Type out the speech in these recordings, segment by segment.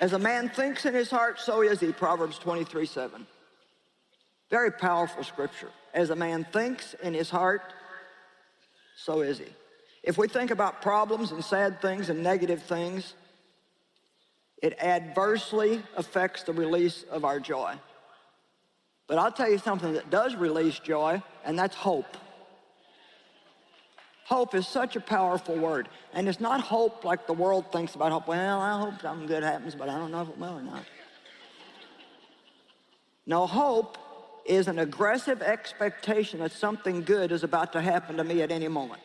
As a man thinks in his heart, so is he, Proverbs 23:7. Very powerful scripture. As a man thinks in his heart, so is he. If we think about problems and sad things and negative things, it adversely affects the release of our joy. But I'll tell you something that does release joy, and that's hope. Hope is such a powerful word. And it's not hope like the world thinks about hope. Well, I hope something good happens, but I don't know if it will or not. No, hope is an aggressive expectation that something good is about to happen to me at any moment.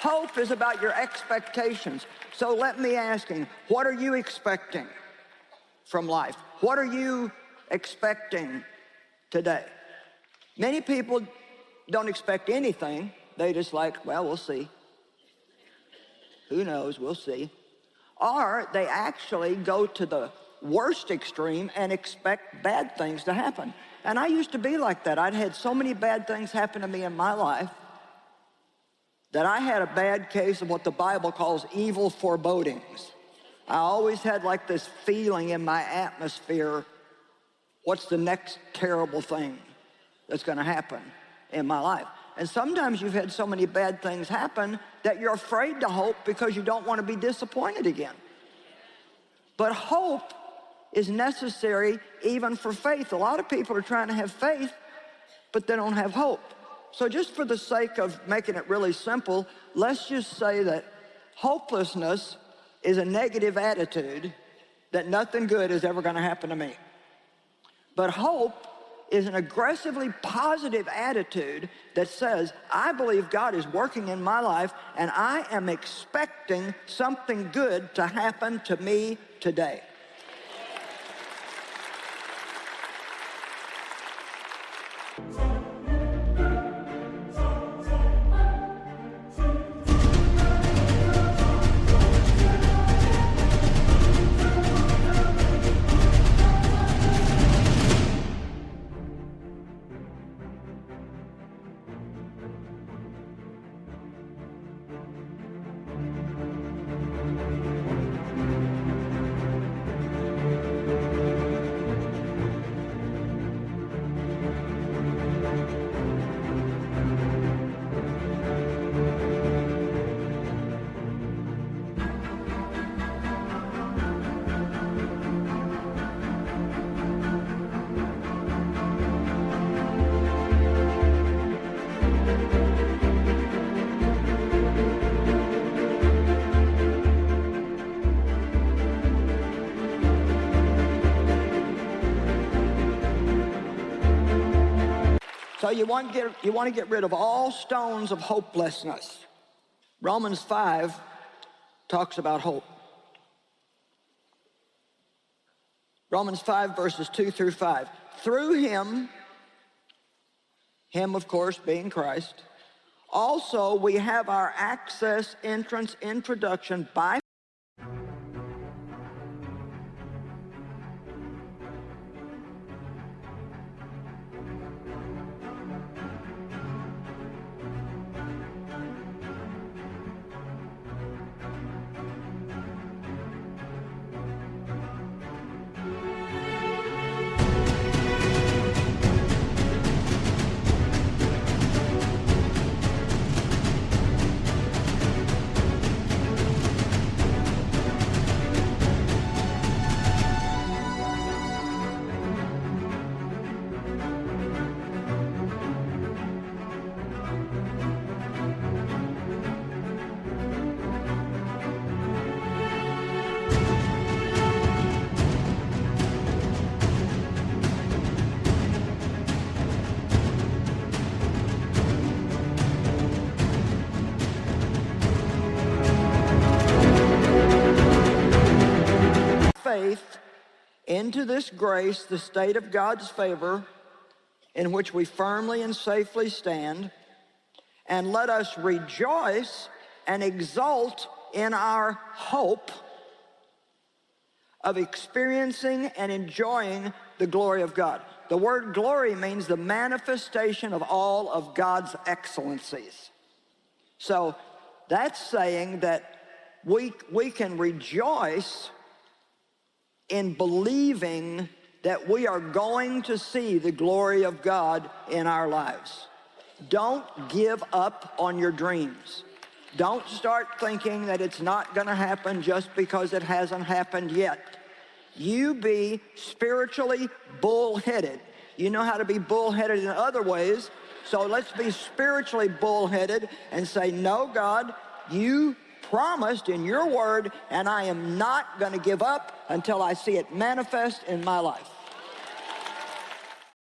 Hope is about your expectations. So let me ask you, what are you expecting from life? What are you expecting today? Many people don't expect anything. They just like, well, we'll see. Who knows? We'll see. Or they actually go to the worst extreme and expect bad things to happen. And I used to be like that. I'd had so many bad things happen to me in my life that I had a bad case of what the Bible calls evil forebodings. I always had like this feeling in my atmosphere, what's the next terrible thing that's going to happen in my life? And sometimes you've had so many bad things happen that you're afraid to hope because you don't want to be disappointed again. But hope is necessary even for faith. A lot of people are trying to have faith, but they don't have hope. So just for the sake of making it really simple, let's just say that hopelessness is a negative attitude, that nothing good is ever going to happen to me. But hope is an aggressively positive attitude that says, I believe God is working in my life and I am expecting something good to happen to me today. So you want to get rid of all stones of hopelessness. Romans 5 talks about hope. Romans 5 verses 2 through 5. Through him of course being Christ, also we have our access, entrance, introduction by faith into this grace, the state of God's favor, in which we firmly and safely stand, and let us rejoice and exult in our hope of experiencing and enjoying the glory of God. The word glory means the manifestation of all of God's excellencies. So that's saying that we can rejoice in believing that we are going to see the glory of God in our lives. Don't give up on your dreams. Don't start thinking that it's not going to happen just because it hasn't happened yet. You be spiritually bullheaded. You know how to be bullheaded in other ways, so let's be spiritually bullheaded and say, no, God, you promised in your word, and I am not going to give up until I see it manifest in my life.